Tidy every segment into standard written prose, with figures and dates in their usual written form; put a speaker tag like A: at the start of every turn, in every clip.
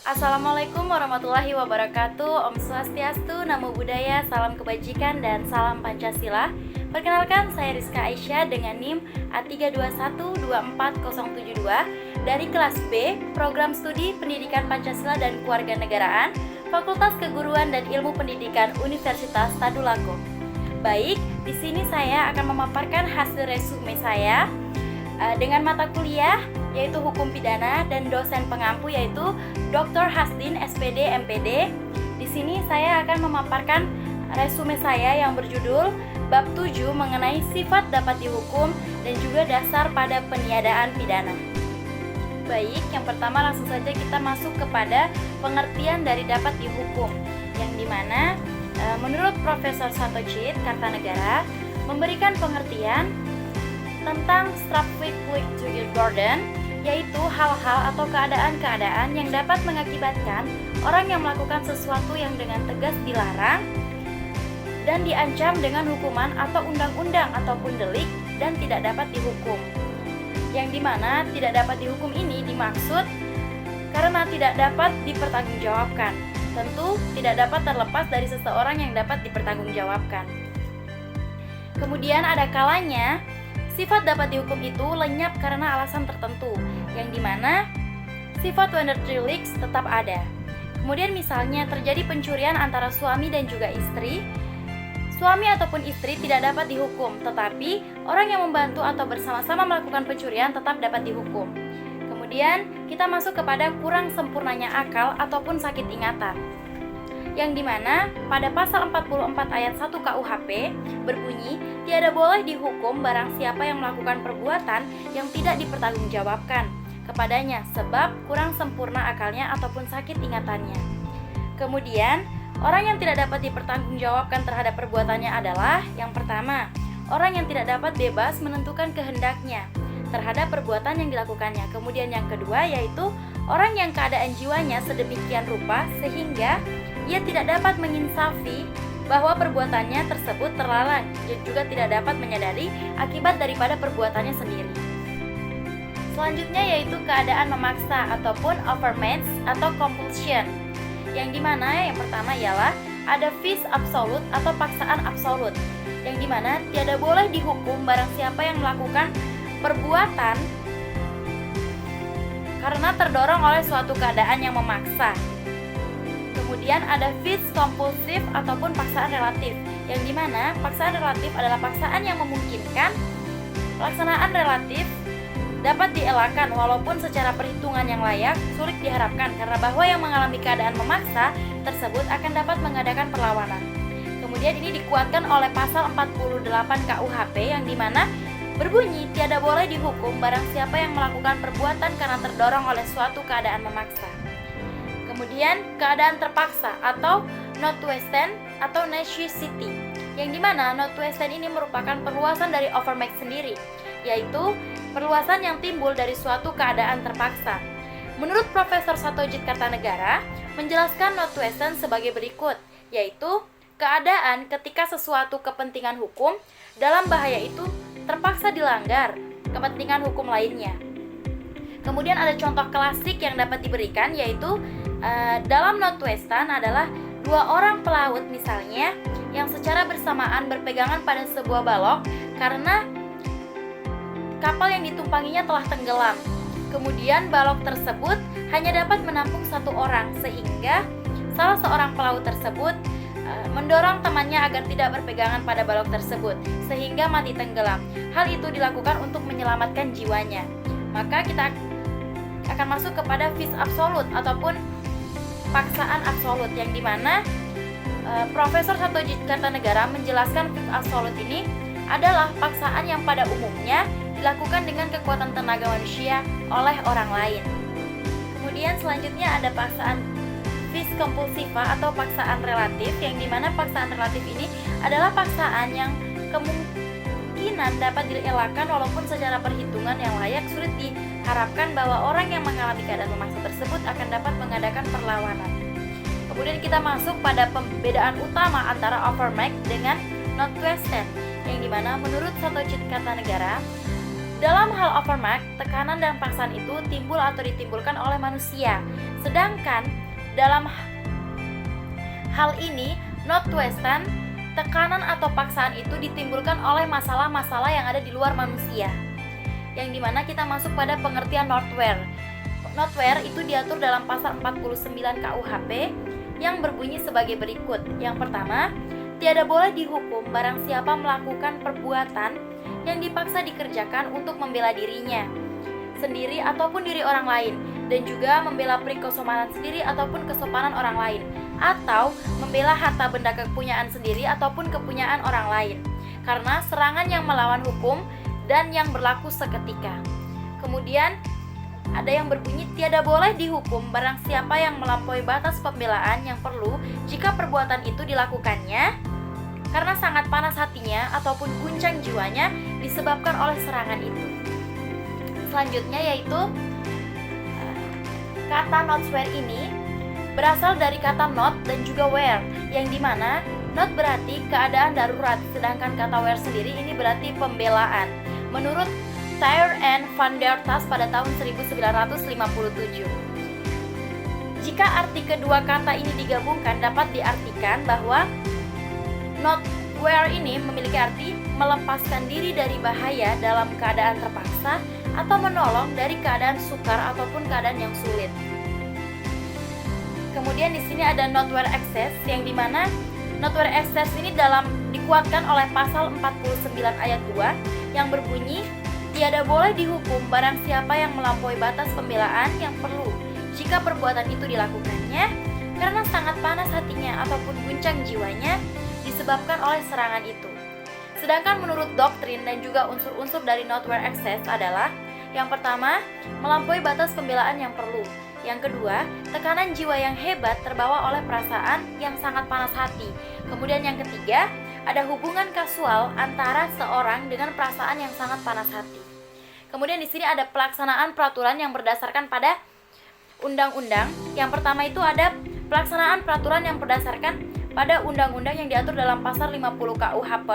A: Assalamualaikum warahmatullahi wabarakatuh. Om Swastiastu, Namo Buddhaya, salam kebajikan dan salam Pancasila. Perkenalkan, saya Rizka Aisyah dengan NIM A3212472 dari kelas B, Program Studi Pendidikan Pancasila dan Kewarganegaraan, Fakultas Keguruan dan Ilmu Pendidikan Universitas Tadulako. Baik, di sini saya akan memaparkan hasil resume saya dengan mata kuliah yaitu Hukum Pidana dan dosen pengampu yaitu Dr. Hasdin SPD MPD. Di sini saya akan memaparkan resume saya yang berjudul Bab 7 mengenai sifat dapat dihukum dan juga dasar pada peniadaan pidana. Baik, yang pertama langsung saja kita masuk kepada pengertian dari dapat dihukum, yang dimana menurut Profesor Satojit Kartanegara memberikan pengertian tentang strafrechtlich toegehouden, yaitu hal-hal atau keadaan-keadaan yang dapat mengakibatkan orang yang melakukan sesuatu yang dengan tegas dilarang dan diancam dengan hukuman atau undang-undang ataupun delik dan tidak dapat dihukum. Yang dimana tidak dapat dihukum ini dimaksud karena tidak dapat dipertanggungjawabkan. Tentu tidak dapat terlepas dari seseorang yang dapat dipertanggungjawabkan. Kemudian ada kalanya sifat dapat dihukum itu lenyap karena alasan tertentu, yang dimana sifat Wendertrilix tetap ada. Kemudian misalnya terjadi pencurian antara suami dan juga istri, suami ataupun istri tidak dapat dihukum, tetapi orang yang membantu atau bersama-sama melakukan pencurian tetap dapat dihukum. Kemudian kita masuk kepada kurang sempurnanya akal ataupun sakit ingatan, yang dimana pada pasal 44 ayat 1 KUHP berbunyi tiada boleh dihukum barang siapa yang melakukan perbuatan yang tidak dipertanggungjawabkan kepadanya sebab kurang sempurna akalnya ataupun sakit ingatannya. Kemudian orang yang tidak dapat dipertanggungjawabkan terhadap perbuatannya adalah yang pertama, orang yang tidak dapat bebas menentukan kehendaknya terhadap perbuatan yang dilakukannya. Kemudian yang kedua yaitu orang yang keadaan jiwanya sedemikian rupa sehingga ia tidak dapat menginsafi bahwa perbuatannya tersebut terlarang dan juga tidak dapat menyadari akibat daripada perbuatannya sendiri. Selanjutnya yaitu keadaan memaksa ataupun overmatch atau compulsion, yang dimana yang pertama ialah ada vis absolut atau paksaan absolut, yang dimana tiada boleh dihukum barang siapa yang melakukan perbuatan karena terdorong oleh suatu keadaan yang memaksa. Kemudian ada vis kompulsif ataupun paksaan relatif, yang dimana paksaan relatif adalah paksaan yang memungkinkan pelaksanaan relatif dapat dielakkan walaupun secara perhitungan yang layak sulit diharapkan karena bahwa yang mengalami keadaan memaksa tersebut akan dapat mengadakan perlawanan. Kemudian ini dikuatkan oleh pasal 48 KUHP yang dimana berbunyi tiada boleh dihukum barang siapa yang melakukan perbuatan karena terdorong oleh suatu keadaan memaksa. Kemudian keadaan terpaksa atau notwesenhet atau necessity, yang dimana notwesenhet ini merupakan perluasan dari overmatch sendiri, yaitu perluasan yang timbul dari suatu keadaan terpaksa. Menurut Profesor Satojit Kartanegara menjelaskan notwesenhet sebagai berikut, yaitu keadaan ketika sesuatu kepentingan hukum dalam bahaya itu terpaksa dilanggar kepentingan hukum lainnya. Kemudian ada contoh klasik yang dapat diberikan yaitu dalam notwesenhet adalah dua orang pelaut misalnya yang secara bersamaan berpegangan pada sebuah balok karena kapal yang ditumpanginya telah tenggelam. Kemudian balok tersebut hanya dapat menampung satu orang sehingga salah seorang pelaut tersebut mendorong temannya agar tidak berpegangan pada balok tersebut sehingga mati tenggelam. Hal itu dilakukan untuk menyelamatkan jiwanya. Maka kita akan masuk kepada vis absolut ataupun paksaan absolut, yang dimana Profesor Satojit Kartanegara menjelaskan vis absolut ini adalah paksaan yang pada umumnya dilakukan dengan kekuatan tenaga manusia oleh orang lain. Kemudian selanjutnya ada paksaan vis compulsiva atau paksaan relatif, yang dimana paksaan relatif ini adalah paksaan yang kemungkinan dapat dielakkan walaupun secara perhitungan yang layak sulit diharapkan bahwa orang yang mengalami keadaan memaksa tersebut akan dapat mengadakan perlawanan. Kemudian kita masuk pada pembedaan utama antara overmatch dengan notwesenhet, yang dimana menurut Satojit Kartanegara Dalam hal overmark, tekanan dan paksaan itu timbul atau ditimbulkan oleh manusia. Sedangkan dalam hal ini, Northwestern, tekanan atau paksaan itu ditimbulkan oleh masalah-masalah yang ada di luar manusia. Yang dimana kita masuk pada pengertian Northware. Northware itu diatur dalam pasal 49 KUHP yang berbunyi sebagai berikut. Yang pertama, tiada boleh dihukum barang siapa melakukan perbuatan yang dipaksa dikerjakan untuk membela dirinya sendiri ataupun diri orang lain, dan juga membela kesopanan sendiri ataupun kesopanan orang lain, atau membela harta benda kepunyaan sendiri ataupun kepunyaan orang lain, karena serangan yang melawan hukum dan yang berlaku seketika. Kemudian ada yang berbunyi tiada boleh dihukum barang siapa yang melampaui batas pembelaan yang perlu jika perbuatan itu dilakukannya karena sangat panas hatinya ataupun guncang jiwanya disebabkan oleh serangan itu. Selanjutnya yaitu kata Northware ini berasal dari kata not dan juga where, yang dimana not berarti keadaan darurat, sedangkan kata where sendiri ini berarti pembelaan. Menurut Thayer and Van der Tas pada tahun 1957. Jika arti kedua kata ini digabungkan, dapat diartikan bahwa Northware ini memiliki arti melepaskan diri dari bahaya dalam keadaan terpaksa atau menolong dari keadaan sukar ataupun keadaan yang sulit. Kemudian di sini ada Northware Access, yang dimana Northware Access ini dikuatkan oleh pasal 49 ayat 2 yang berbunyi tiada boleh dihukum barang siapa yang melampaui batas pembelaan yang perlu jika perbuatan itu dilakukannya karena sangat panas hatinya ataupun guncang jiwanya disebabkan oleh serangan itu. Sedangkan menurut doktrin dan juga unsur-unsur dari Northware Access adalah yang pertama, melampaui batas pembelaan yang perlu. Yang kedua, tekanan jiwa yang hebat terbawa oleh perasaan yang sangat panas hati. Kemudian yang ketiga, ada hubungan kasual antara seorang dengan perasaan yang sangat panas hati. Kemudian di sini ada pelaksanaan peraturan yang berdasarkan pada undang-undang. Yang pertama itu ada pelaksanaan peraturan yang berdasarkan pada undang-undang yang diatur dalam pasal 50 KUHP.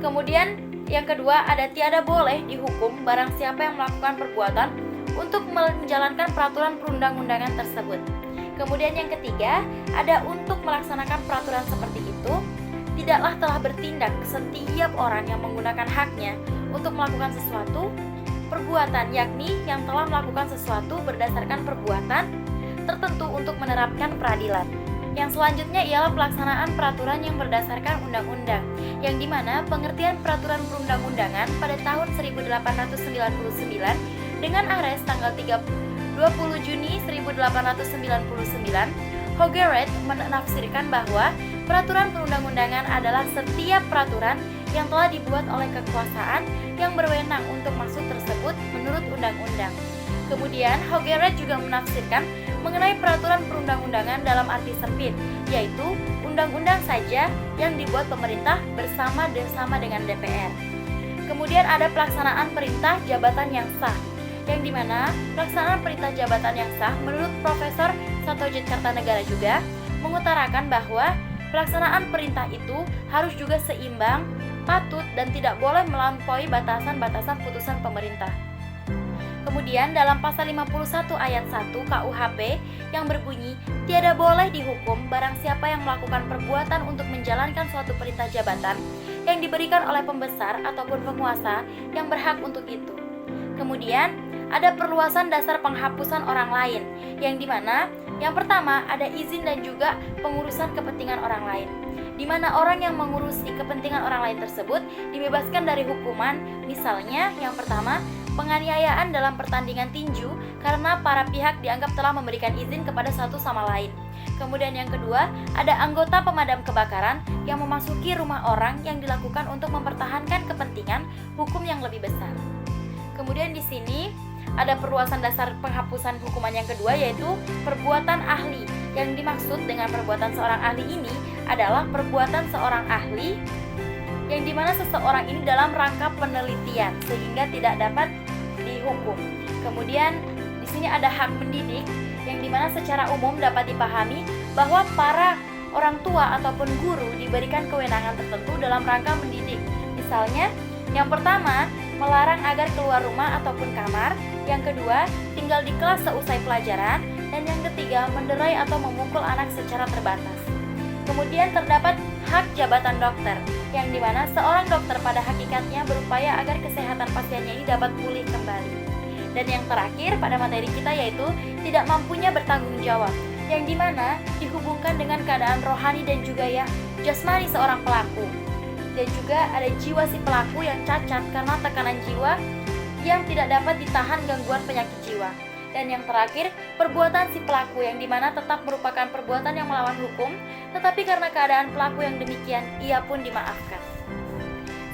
A: Kemudian yang kedua ada tiada boleh dihukum barang siapa yang melakukan perbuatan untuk menjalankan peraturan perundang-undangan tersebut. Kemudian yang ketiga ada untuk melaksanakan peraturan seperti itu tidaklah telah bertindak setiap orang yang menggunakan haknya untuk melakukan sesuatu perbuatan, yakni yang telah melakukan sesuatu berdasarkan perbuatan tertentu untuk menerapkan peradilan. Yang selanjutnya ialah pelaksanaan peraturan yang berdasarkan undang-undang, yang dimana pengertian peraturan perundang-undangan pada tahun 1899 dengan Ares tanggal 20 Juni 1899, Hogarth menafsirkan bahwa peraturan perundang-undangan adalah setiap peraturan yang telah dibuat oleh kekuasaan yang berwenang untuk maksud tersebut menurut undang-undang. Kemudian Hogarth juga menafsirkan mengenai peraturan perundang-undangan dalam arti sempit, yaitu undang-undang saja yang dibuat pemerintah bersama dengan DPR. Kemudian ada pelaksanaan perintah jabatan yang sah, yang dimana pelaksanaan perintah jabatan yang sah menurut Profesor Satyajit Kartanegara juga mengutarakan bahwa pelaksanaan perintah itu harus juga seimbang, patut, dan tidak boleh melampaui batasan-batasan putusan pemerintah. Kemudian dalam pasal 51 ayat 1 KUHP yang berbunyi tiada boleh dihukum barang siapa yang melakukan perbuatan untuk menjalankan suatu perintah jabatan yang diberikan oleh pembesar ataupun penguasa yang berhak untuk itu. Kemudian ada perluasan dasar penghapusan orang lain, yang dimana yang pertama ada izin dan juga pengurusan kepentingan orang lain, di mana orang yang mengurusi kepentingan orang lain tersebut dibebaskan dari hukuman. Misalnya yang pertama, penganiayaan dalam pertandingan tinju karena para pihak dianggap telah memberikan izin kepada satu sama lain. Kemudian yang kedua, ada anggota pemadam kebakaran yang memasuki rumah orang yang dilakukan untuk mempertahankan kepentingan hukum yang lebih besar. Kemudian di sini ada perluasan dasar penghapusan hukuman yang kedua, yaitu perbuatan ahli. Yang dimaksud dengan perbuatan seorang ahli ini adalah perbuatan seorang ahli yang dimana seseorang ini dalam rangka penelitian sehingga tidak dapat dihukum. Kemudian di sini ada hak mendidik, yang dimana secara umum dapat dipahami bahwa para orang tua ataupun guru diberikan kewenangan tertentu dalam rangka mendidik. Misalnya, yang pertama, melarang agar keluar rumah ataupun kamar. Yang kedua, tinggal di kelas seusai pelajaran. Dan yang ketiga, menderai atau memukul anak secara terbatas. Kemudian terdapat hak jabatan dokter, yang dimana seorang dokter pada hakikatnya berupaya agar kesehatan pasiennya ini dapat pulih kembali. Dan yang terakhir pada materi kita yaitu tidak mampunya bertanggung jawab, yang dimana dihubungkan dengan keadaan rohani dan juga ya jasmani seorang pelaku. Dan juga ada jiwa si pelaku yang cacat karena tekanan jiwa yang tidak dapat ditahan gangguan penyakit jiwa. Dan yang terakhir, perbuatan si pelaku yang dimana tetap merupakan perbuatan yang melawan hukum, tetapi karena keadaan pelaku yang demikian, ia pun dimaafkan.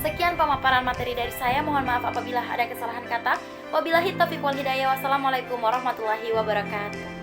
A: Sekian pemaparan materi dari saya, mohon maaf apabila ada kesalahan kata. Wabillahi taufiq wal hidayah. Wassalamualaikum warahmatullahi wabarakatuh.